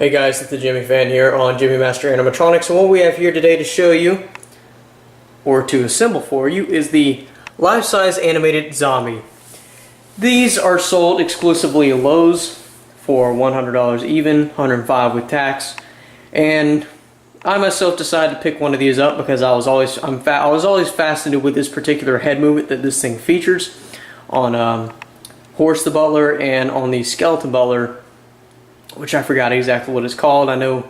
Hey guys, it's the Gemmy fan here on Gemmy Master Animatronics, and what we have here today to show you, or to assemble for you, is the life-size animated zombie. These are sold exclusively at Lowe's for $100 even, $105 with tax, and I myself decided to pick one of these up because I was always fascinated with this particular head movement that this thing features on Horse the Butler and on the Skeleton Butler, which I forgot exactly what it's called. I know,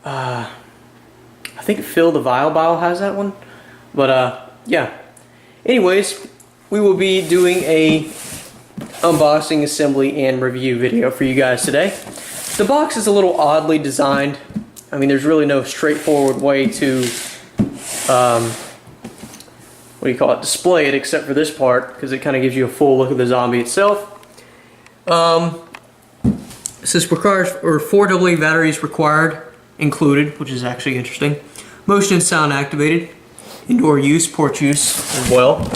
I think Phil the Vile Bile has that one. But yeah. Anyways, we will be doing a unboxing, assembly, and review video for you guys today. The box is a little oddly designed. I mean, there's really no straightforward way to, display it, except for this part, because it kind of gives you a full look of the zombie itself. This requires 4 AA batteries required, included, which is actually interesting. Motion and sound activated. Indoor use, porch use as well.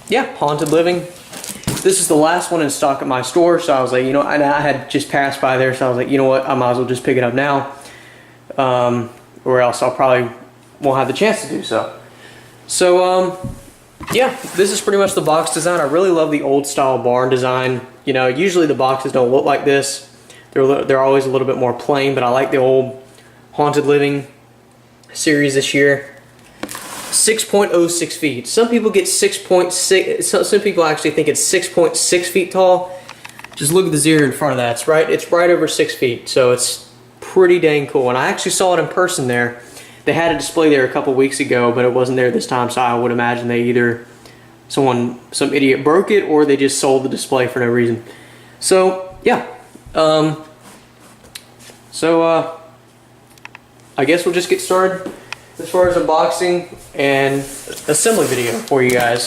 Yeah, haunted living. This is the last one in stock at my store, so I was like, you know, I had just passed by there, so I was like, you know what, I might as well just pick it up now, or else I'll probably won't have the chance to do so. So, yeah, this is pretty much the box design. I really love the old style barn design. You know, usually the boxes don't look like this. They're always a little bit more plain, but I like the old Haunted Living series this year. 6.06 feet. Some people get 6.6. Some people actually think it's 6.6 feet tall. Just look at the zero in front of that. It's right over 6 feet. So it's pretty dang cool. And I actually saw it in person there. They had a display there a couple weeks ago, but it wasn't there this time. So I would imagine they either some idiot broke it, or they just sold the display for no reason. So yeah. I guess we'll just get started as far as unboxing and assembly video for you guys.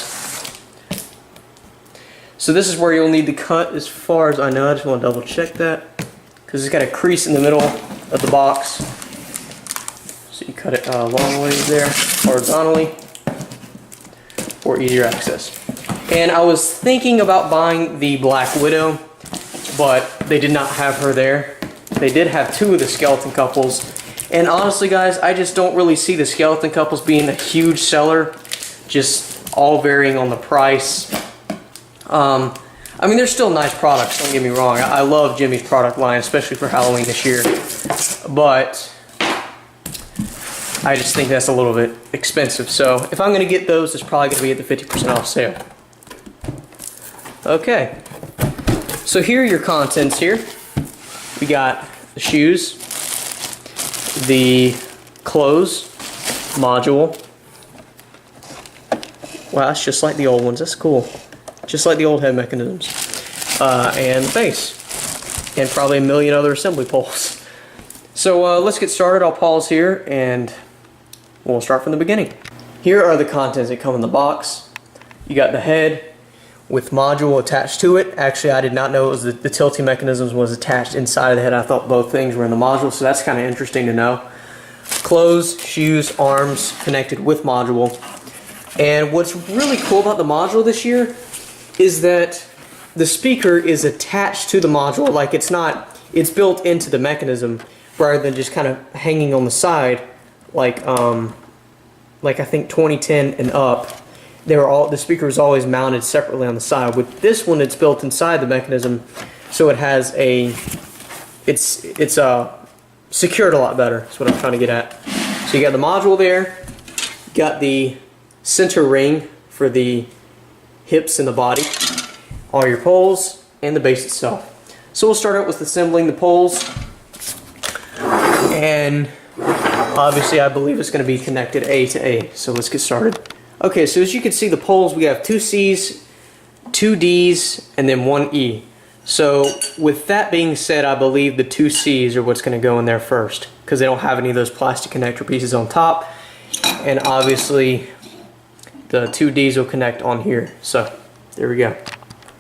So this is where you'll need to cut, as far as I know. I just want to double check that, because it's got a crease in the middle of the box. So you cut it long ways there, horizontally, for easier access. And I was thinking about buying the Black Widow, but they did not have her there. They did have 2 of the skeleton couples. And honestly, guys, I just don't really see the skeleton couples being a huge seller, just all varying on the price. I mean, they're still nice products, don't get me wrong. I love Gemmy's product line, especially for Halloween this year. But I just think that's a little bit expensive. So if I'm going to get those, it's probably going to be at the 50% off sale. Okay. So here are your contents here. We got the shoes, the clothes module. Wow, that's just like the old ones. That's cool. Just like the old head mechanisms. And the base. And probably a million other assembly poles. So let's get started. I'll pause here and we'll start from the beginning. Here are the contents that come in the box. You got the head with module attached to it. Actually, I did not know it was the tilting mechanisms was attached inside of the head. I thought both things were in the module, so that's kind of interesting to know. Clothes, shoes, arms connected with module. And what's really cool about the module this year is that the speaker is attached to the module. Like, it's built into the mechanism rather than just kind of hanging on the side like I think 2010 and up. The speaker is always mounted separately on the side. With this one, it's built inside the mechanism, so it has it's secured a lot better. That's what I'm trying to get at. So you got the module there, you got the center ring for the hips and the body, all your poles, and the base itself. So we'll start out with assembling the poles, and obviously I believe it's going to be connected A to A. So let's get started. Okay, so as you can see, the poles, we have 2 C's, 2 D's, and then 1 E. So with that being said, I believe the 2 C's are what's going to go in there first, because they don't have any of those plastic connector pieces on top. And obviously the 2 D's will connect on here. So there we go.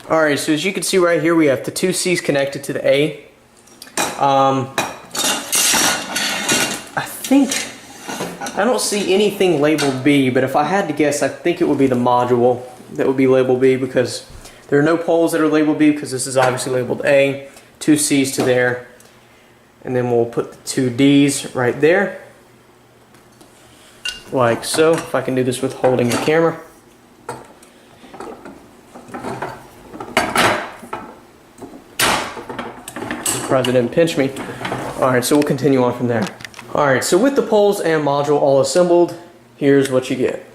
Alright, so as you can see right here, we have the 2 C's connected to the A. I don't see anything labeled B, but if I had to guess, I think it would be the module that would be labeled B, because there are no poles that are labeled B, because this is obviously labeled A. two C's to there, and then we'll put the two D's right there, like so. If I can do this with holding the camera. Surprised it didn't pinch me. Alright, so we'll continue on from there. Alright, so with the poles and module all assembled, here's what you get.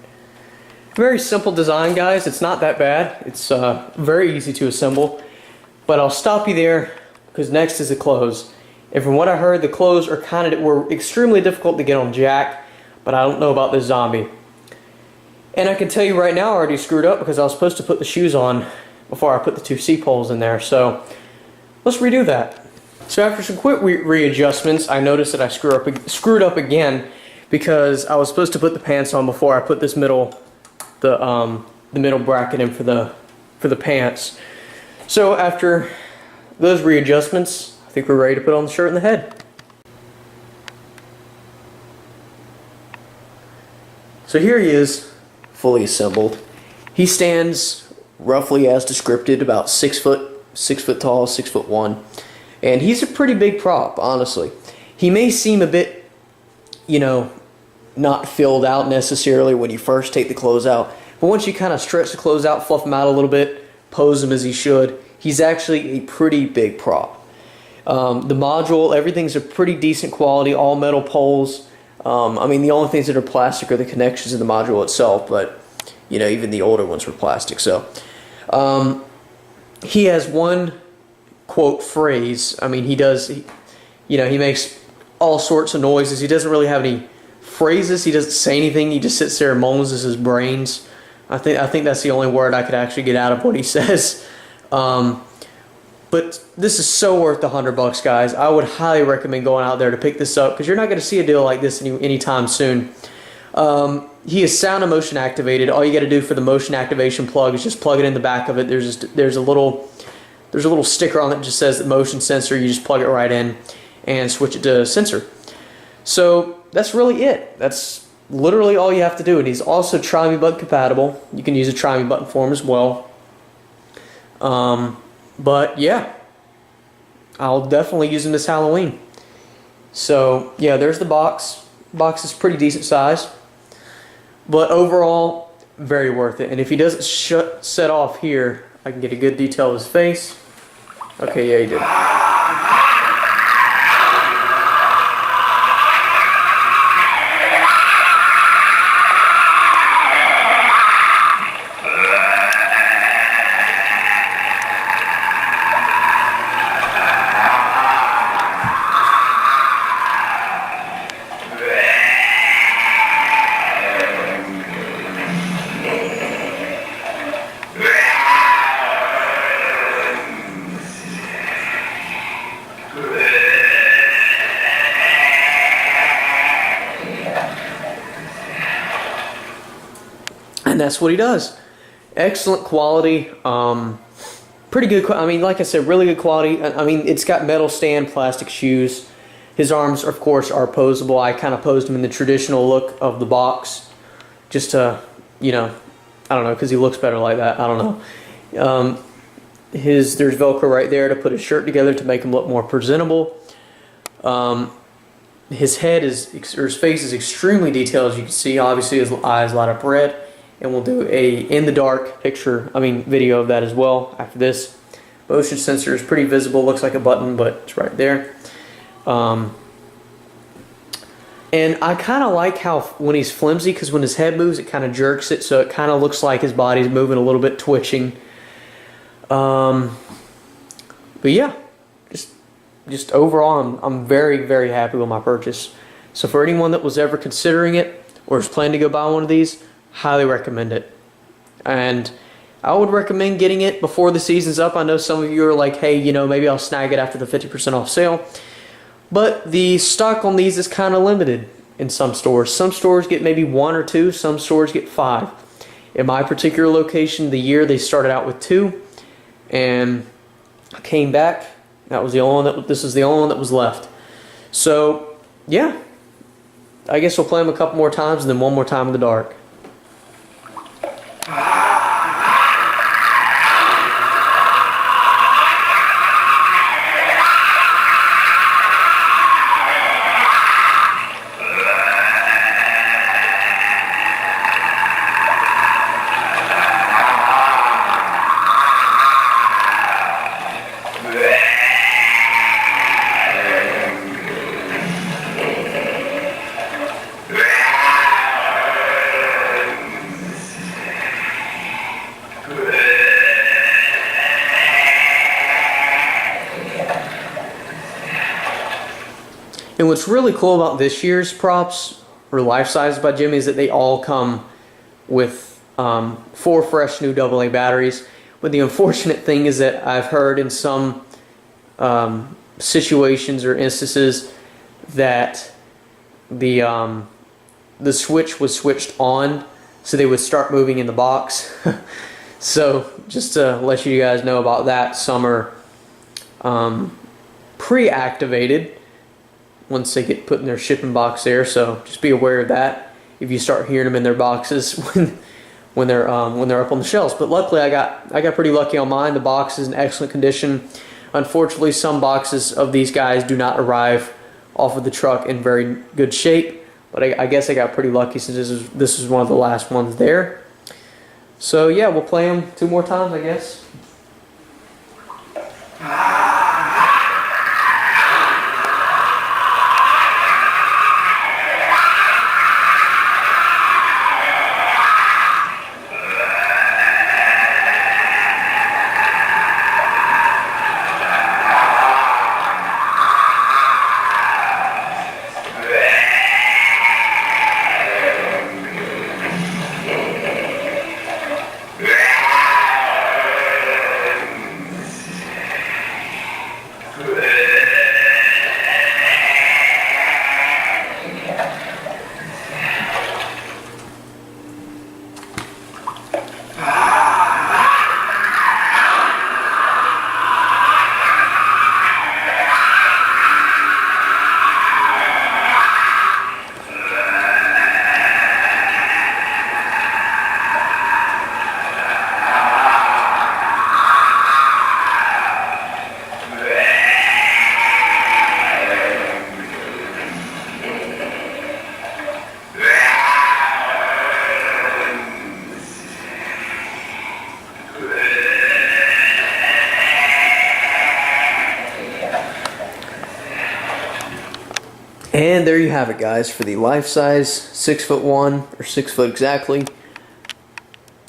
Very simple design, guys. It's not that bad. It's very easy to assemble. But I'll stop you there because next is the clothes. And from what I heard, the clothes were extremely difficult to get on Jack, but I don't know about this zombie. And I can tell you right now, I already screwed up because I was supposed to put the shoes on before I put the two C poles in there. So let's redo that. So after some quick readjustments, I noticed that I screwed up again because I was supposed to put the pants on before I put this middle bracket in for the pants. So after those readjustments, I think we're ready to put on the shirt and the head. So here he is, fully assembled. He stands roughly as described, about 6 foot tall, 6'1". And he's a pretty big prop, honestly. He may seem a bit, you know, not filled out necessarily when you first take the clothes out. But once you kind of stretch the clothes out, fluff them out a little bit, pose them as he should, he's actually a pretty big prop. The module, everything's a pretty decent quality, all metal poles. I mean, the only things that are plastic are the connections in the module itself, but, you know, even the older ones were plastic. So, he has one quote phrase. I mean, he makes all sorts of noises. He doesn't really have any phrases. He doesn't say anything. He just sits there and moans his brains. I think that's the only word I could actually get out of what he says. But this is so worth the $100, guys. I would highly recommend going out there to pick this up because you're not going to see a deal like this anytime soon. He is sound and motion activated. All you got to do for the motion activation plug is just plug it in the back of it. There's a little sticker on it that just says that motion sensor. You just plug it right in and switch it to sensor. So that's really it. That's literally all you have to do. And he's also Try Me Button compatible. You can use a Try Me Button for him as well. But yeah, I'll definitely use him this Halloween. So yeah, there's the box. Box is pretty decent size, but overall very worth it. And if he doesn't set off here, I can get a good detail of his face. Okay, yeah, he did. And that's what he does. Excellent quality. Pretty good. I mean, like I said, really good quality. I mean, it's got metal stand, plastic shoes. His arms, of course, are posable. I kind of posed him in the traditional look of the box, just to, you know, I don't know, because he looks better like that. I don't know. There's Velcro right there to put his shirt together to make him look more presentable. His face is extremely detailed, as you can see. Obviously, his eyes light up red. And we'll do a in-the-dark video of that as well after this. Motion sensor is pretty visible. Looks like a button, but it's right there. And I kind of like how when he's flimsy, because when his head moves, it kind of jerks it, so it kind of looks like his body's moving a little bit, twitching. But yeah, just overall, I'm very, very happy with my purchase. So for anyone that was ever considering it or is planning to go buy one of these, highly recommend it. And I would recommend getting it before the season's up. I know some of you are like, hey, you know, maybe I'll snag it after the 50% off sale. But the stock on these is kind of limited in some stores. Some stores get maybe 1 or 2. Some stores get 5. In my particular location, the year they started out with 2. And I came back. That was the only one this is the only one that was left. So, yeah. I guess we'll play them a couple more times and then one more time in the dark. And what's really cool about this year's props, or life size by Gemmy, is that they all come with 4 fresh new AA batteries. But the unfortunate thing is that I've heard in some situations or instances that the switch was switched on, so they would start moving in the box. So just to let you guys know about that, some are pre-activated once they get put in their shipping box there. So just be aware of that if you start hearing them in their boxes when they're up on the shelves. But luckily I got pretty lucky on mine. The box is in excellent condition. Unfortunately, some boxes of these guys do not arrive off of the truck in very good shape, but I guess I got pretty lucky since this is one of the last ones there. So yeah, we'll play them 2 more times, I guess. And there you have it, guys, for the life-size 6'1" or 6 foot exactly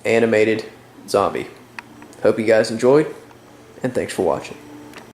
animated zombie. Hope you guys enjoyed, and thanks for watching.